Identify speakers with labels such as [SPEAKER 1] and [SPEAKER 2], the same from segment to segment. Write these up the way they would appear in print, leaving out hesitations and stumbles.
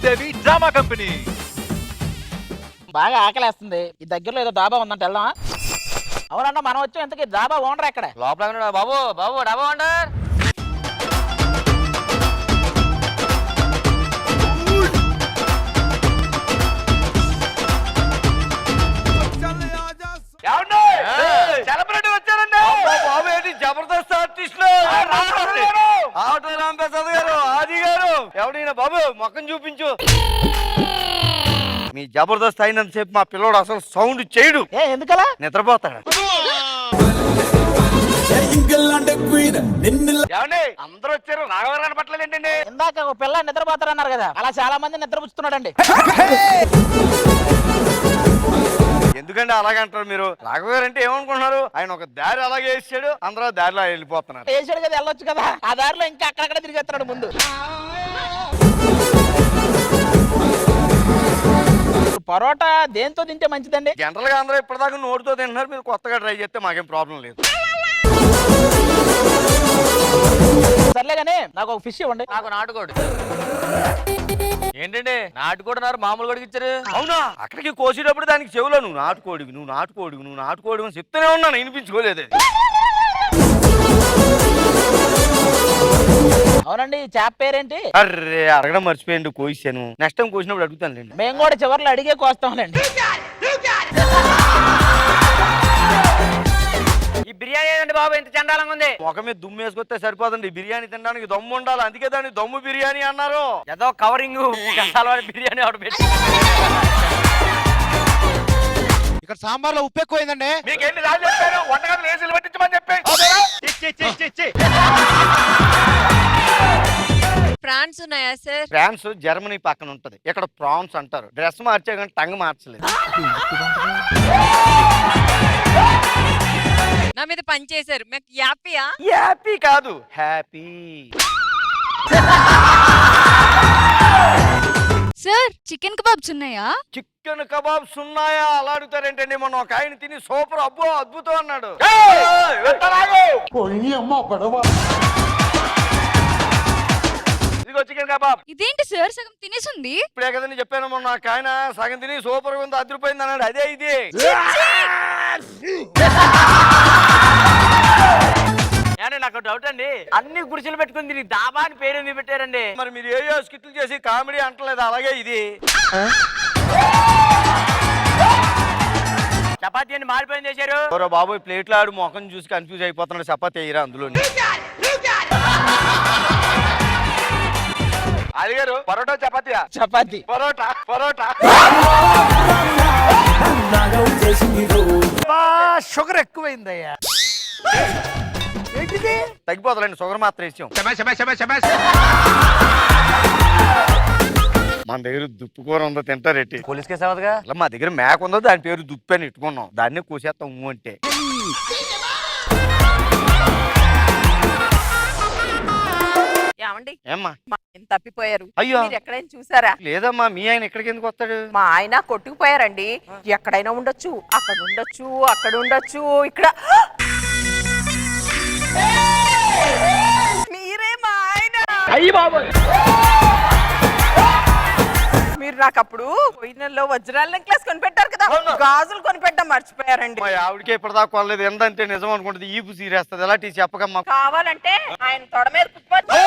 [SPEAKER 1] Sridevi drama company.
[SPEAKER 2] బాగా ఆకలేస్తుంది. ఈ దగ్గరలో ఏదో డాబా ఉందంట, వెళ్దామా? అవునన్నా, మనం వచ్చాం. ఇంతకీ డాబా ఓనర్ ఎక్కడ?
[SPEAKER 3] లోపల బాబు బాబు డాబా ఓనర్.
[SPEAKER 1] సెలబ్రిటీ వచ్చారండి.
[SPEAKER 3] బాబు ఏంటి జబర్దస్త్ ఆర్టిస్ట్ ఆటో రాంప్రసాద్ గారు, ఆది గారు. ఎవడైనా బాబు మొక్కం చూపించు. మీ జబర్దస్త్ అయినంతసేపు మా పిల్లోడు అసలు సౌండ్ చేయడు.
[SPEAKER 2] ఎందుకలా?
[SPEAKER 3] నిద్రపోతాడు. అందరూ వచ్చారు, రాఘవరాన్ని పట్టలేదేంటండి?
[SPEAKER 2] ఇందాక ఒక పిల్ల నిద్రపోతారన్నారు కదా, అలా చాలా మంది నిద్రపుచ్చుతున్నాడండి.
[SPEAKER 3] ఎందుకంటే అలాగంటారు మీరు? రాఘవ గారు అంటే ఏమనుకుంటున్నారు? ఆయన ఒక దారి అలాగే వేసాడు, అందరూ దారిలో వెళ్ళిపోతున్నారు.
[SPEAKER 2] వేసాడు కదా, వెళ్ళొచ్చు కదా. ఆ దారిలో ఇంకా అక్కడక్కడ తిరిగేస్తున్నాడు ముందు. పరోటా దేంతో తింటే మంచిదండి?
[SPEAKER 3] జనరల్ గా అందరూ ఇప్పటిదాకా నోటితో తింటున్నారు, మీరు కొత్తగా ట్రై చేస్తే మాకేం ప్రాబ్లం లేదు.
[SPEAKER 2] సర్లేగానే నాకు ఒక ఫిష్ ఇవ్వండి.
[SPEAKER 3] నాకు నాటుకోడి. ఏంటండి నాటుకోడినారు, మామూలు కోడికి ఇచ్చారు? అవునా? అక్కడికి కోసేటప్పుడు దానికి చెవులో నువ్వు నాటుకోడివి, నువ్వు నాటుకోడివి, నువ్వు నాటుకోడివి అని చెప్తూనే ఉన్నాను, వినిపించుకోలేదు.
[SPEAKER 2] అవునండి, చేప పేరేంటి?
[SPEAKER 3] అర్రే అడగడం మర్చిపోయింది, కోసాను. నెక్స్ట్ టైం కోసినప్పుడు అడుగుతానులేండి.
[SPEAKER 2] మేము కూడా చివర్లో అడిగే కోస్తాంలేండి.
[SPEAKER 3] ఈ బిర్యానీ ఏంటండి బాబు, ఎంత చండాలంగా ఉంది? ఒక మీద దుమ్ము వేసుకొస్తే సరిపోదండి, బిర్యానీ తినడానికి దమ్ము ఉండాలి. అందుకే దాన్ని దమ్ము బిర్యానీ అన్నారు. ఏదో కవరింగ్ బిర్యానీ ఆర్డర్ పెట్టి.
[SPEAKER 1] ఇక్కడ సాంబార్లో ఉప్పు ఎక్కువైందండి.
[SPEAKER 3] మీకేంటి రాజు చెప్పారు? వంటగదిలో ఏసీలు పెట్టించమని చెప్పి.
[SPEAKER 4] ప్రాన్స్ ఉన్నాయా సార్?
[SPEAKER 3] ఫ్రాన్స్ జర్మనీ పక్కన ఉంటది. ఇక్కడ ప్రాన్స్ అంటారు. డ్రెస్ మార్చే కానీ టంగ్ మార్చలేదు.
[SPEAKER 4] నా మీద పని చేశారు. మీకు యాపీయా?
[SPEAKER 3] హ్యాపీ కాదు, హ్యాపీ.
[SPEAKER 4] సార్ చికెన్ కబాబ్స్ ఉన్నాయా?
[SPEAKER 3] చికెన్ కబాబ్స్ ఉన్నాయా అలా అడుగుతారేంటండి? మనం ఒక ఆయన తిని సూపర్ అబ్బో అద్భుతం అన్నాడు. ఇదిగో చికెన్ కబాబ్.
[SPEAKER 4] ఇదేంటి సార్, సగం తినేసింది?
[SPEAKER 3] ఇప్పుడే కదండి చెప్పాను, మొన్న ఒక ఆయన సగం తిని సూపర్ గా ఉంది, అదిరిపోయింది అన్నాడు. అదే ఇది. నాకు డౌట్ అండి, అన్ని గుడిసెలు పెట్టుకుని దీనికి దాబా అని పేరు ఎందుకు పెట్టారండి? మరి మీరు ఏ స్కిట్లు చేసి కామెడీ అంటలేదు, అలాగే ఇది. చపాతీ అని మారిపోయింది చేశారు. ఎవరో బాబు ప్లేట్లో ఆడు మొఖం చూసి కన్ఫ్యూజ్ అయిపోతున్నాడు. చపాతీ అయ్యారా అందులో? అడిగారు పరోటా చపాతీయా?
[SPEAKER 2] చపాతీ.
[SPEAKER 3] పరోటా పరోటా.
[SPEAKER 1] షుగర్ ఎక్కువైందయ్యా.
[SPEAKER 3] తగ్గిపోతాలండి, షుగర్ మాత్రం ఇచ్చాం. మన దగ్గర దుప్పు కూర ఉందో తింటారేంటి? Police case అవ్వదుగా. మా దగ్గర మేక ఉందో, దాని పేరు దుప్పు అని ఇట్టుకున్నాం, దాన్ని కోసేస్తాం అంటే.
[SPEAKER 5] ఏమండి,
[SPEAKER 3] ఏమ్మా
[SPEAKER 5] తప్పిపోయారు.
[SPEAKER 3] అయ్యో,
[SPEAKER 5] మీరు ఎక్కడైనా చూసారా?
[SPEAKER 3] లేదమ్మా. మీ ఆయన ఎక్కడికి ఎందుకు వస్తాడు?
[SPEAKER 5] మా ఆయన కొట్టుకుపోయారండి. ఎక్కడైనా ఉండొచ్చు, అక్కడ ఉండొచ్చు, అక్కడ ఉండొచ్చు, ఇక్కడ. మీరే మా ఆయన. మీరు నాకు అప్పుడు పోయినలో వజ్రాల నెక్లెస్ కొనిపెట్టారు కదా, గాజులు కొనిపెట్టడం మర్చిపోయారండి.
[SPEAKER 3] మా ఆవిడకి ఇప్పటిదాకా కొనలేదు. ఎంతంటే నిజం అనుకుంటుంది, ఈపు సీరేస్తుంది. ఎలాంటి చెప్పకమ్మా.
[SPEAKER 5] కావాలంటే ఆయన తొడ మీద కుప్పొచ్చు.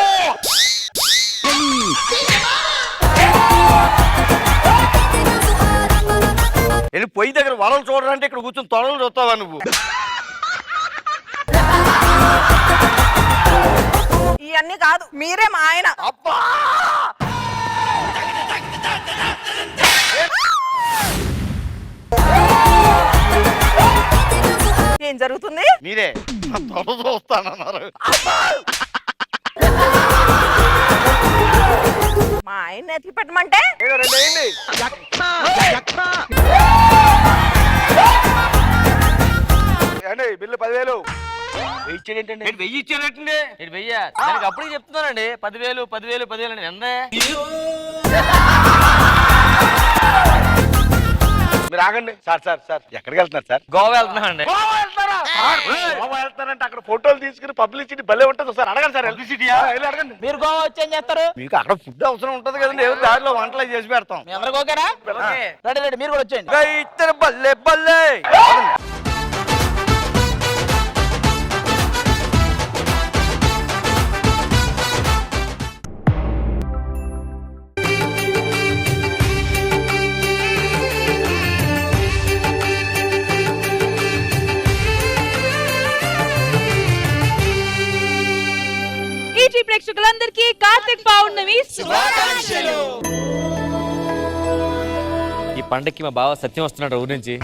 [SPEAKER 3] వెళ్ళి పొయ్యి దగ్గర వలలు చూడాలంటే ఇక్కడ కూర్చొని తొడలు చూస్తావా నువ్వు?
[SPEAKER 5] ఇవన్నీ కాదు, మీరే మా ఆయన.
[SPEAKER 3] అబ్బా,
[SPEAKER 5] ఏం జరుగుతుంది?
[SPEAKER 3] మీరే తొడ చూస్తానన్నారు.
[SPEAKER 5] మా ఆయన ఎత్తి పెట్టమంటే
[SPEAKER 3] బిల్లు 10,000. వెయ్యి ఇచ్చేటండి. అప్పుడు చెప్తున్నానండి 10,000 10,000 10,000 అని. ఎంత మీరు ఆగండి. సార్ సార్ సార్ ఎక్కడికి వెళ్తున్నారు సార్? గోవా వెళ్తున్నానండి.
[SPEAKER 1] వెళ్తానంటే అక్కడ ఫోటోలు తీసుకుని పబ్లిసిటీ భలే ఉంటుంది సార్. అడగండి సార్. పబ్లిసిటీ అడగండి.
[SPEAKER 2] మీరు గోవా వచ్చి ఏం చేస్తారు?
[SPEAKER 3] మీకు అక్కడ ఫుడ్ అవసరం ఉంటది కదండి, ఏదో దారిలో వంటలు అవి చేసి పెడతాం.
[SPEAKER 2] మీ అందరికి ఓకేనా? రెడీ రెడీ, మీరు కూడా వచ్చేయండి.
[SPEAKER 3] ఇద్దరు బల్లే బల్లే.
[SPEAKER 5] ఈటీ ప్రేక్షకులందరికీ కార్తీక పౌర్ణమి శుభాకాంక్షలు.
[SPEAKER 3] ఈ పండక్కి మా బావ సత్యం వస్తున్నాడు ఊరి నుంచి.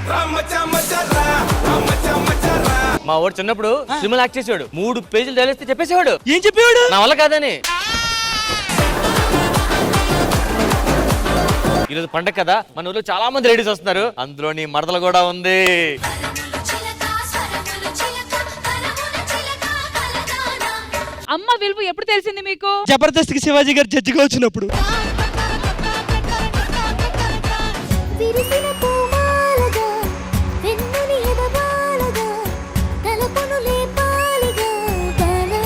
[SPEAKER 3] మా వాడు చిన్నప్పుడు సినిమాలు యాక్ట్ చేసేవాడు. 3 పేజీలు తెలిస్తే చెప్పేసేవాడు.
[SPEAKER 2] ఏం చెప్పేవాడు?
[SPEAKER 3] నా వల్ల కాదని. ఈరోజు పండగ కదా, మన ఊర్లో చాలా మంది లేడీస్ వస్తున్నారు. అందులో నీ మరదలు కూడా ఉంది.
[SPEAKER 5] అమ్మ విలువ ఎప్పుడు తెలిసింది మీకు?
[SPEAKER 2] జబర్దస్త్ కి శివాజీ గారు జడ్జిగా వచ్చినప్పుడు.
[SPEAKER 6] విరిసిన పూమాలగా వెన్నుని ఎదగాలగా తలపును లేపాలిగా బాలా.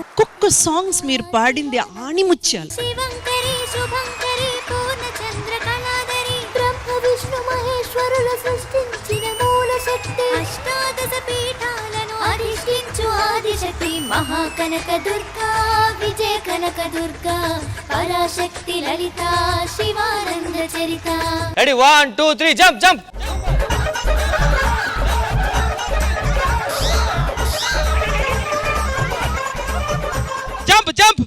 [SPEAKER 7] ఒక్కొక్క సాంగ్స్ మీరు పాడింది ఆణిముత్యాలు.
[SPEAKER 6] శివంకరి శుభంకరి పూర్ణ చంద్ర కళాధరి బ్రహ్మ విష్ణు మహేశ్వరుల సృష్టించిన మూల శక్తి అష్టాదశ పీఠాలను అధిష్ఠించు ఆదిశక్తి మహాకనక దుర్గా విజయ కనక దుర్గా పరాశక్తి లలిత శివానంద చరిత.
[SPEAKER 3] Ready 1 2 3 jump jump.
[SPEAKER 2] Jump jump.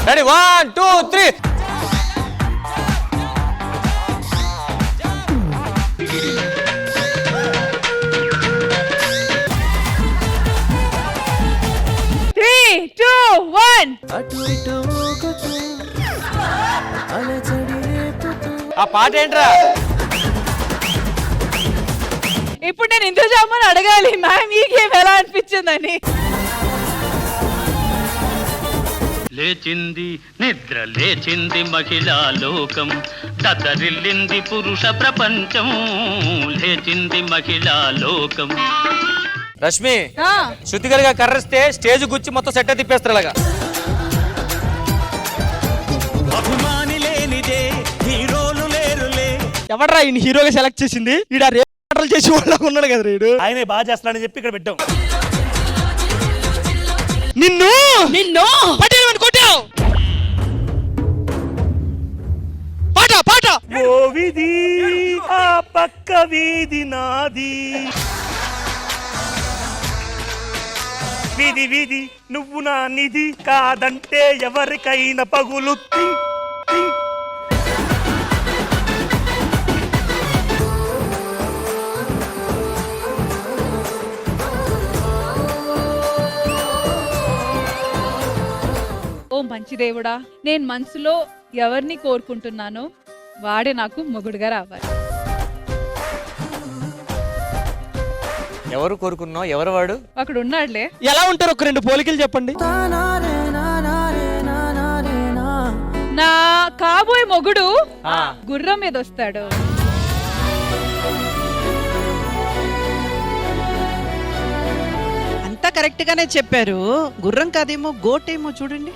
[SPEAKER 3] Ready 1 2 3. ఆ పాట ఏంట్రా?
[SPEAKER 5] ఇప్పుడు నేను ఇంద్రజామని అడగాలి మ్యామ్ ఈ గేమ్ ఎలా అనిపించిందని.
[SPEAKER 8] లేచింది నిద్ర లేచింది మహిళా లోకం, దద్దరిల్లింది పురుష ప్రపంచం, లేచింది మహిళా లోకం.
[SPEAKER 3] రష్మి, శృతి గారిగా కర్రిస్తే స్టేజ్ గుచ్చి మొత్తం సెట్ తిప్పేస్తారు ఇలాగా.
[SPEAKER 9] అభిమాని లేనిదే హీరోలు లేరులే.
[SPEAKER 2] ఎవడరా ఈయన హీరోగా సెలెక్ట్ చేసింది? ఈడ రేపలు చేసి వాళ్ళకు ఉన్నాడు కదా రీడు.
[SPEAKER 9] ఆయనే బాగా చేస్తాడని చెప్పి ఇక్కడ పెట్టాం.
[SPEAKER 2] నిన్ను నిన్ను పట్టేమని కొట్టావు. పాట పాట.
[SPEAKER 9] ఓ విధి ఆ పక్క వీధి నాది, వీధి వీధి నువ్వు నా నిధి, కాదంటే ఎవరికైనా పగులు.
[SPEAKER 5] ఓ మంచి దేవుడా, నేను మనసులో ఎవరిని కోరుకుంటున్నానో వాడే నాకు మొగుడుగా రావాలి.
[SPEAKER 3] ఎవరు కోరుకున్నావు? ఎవరు వాడు?
[SPEAKER 5] అక్కడ ఉన్నాడులే.
[SPEAKER 2] ఎలా ఉంటారు? ఒక 2 పోలికలు చెప్పండి.
[SPEAKER 5] నా కాబోయే మొగుడు గుర్రం మీద వస్తాడు.
[SPEAKER 7] అంతా కరెక్ట్ గానే చెప్పారు. గుర్రం కాదేమో, గోటేమో చూడండి.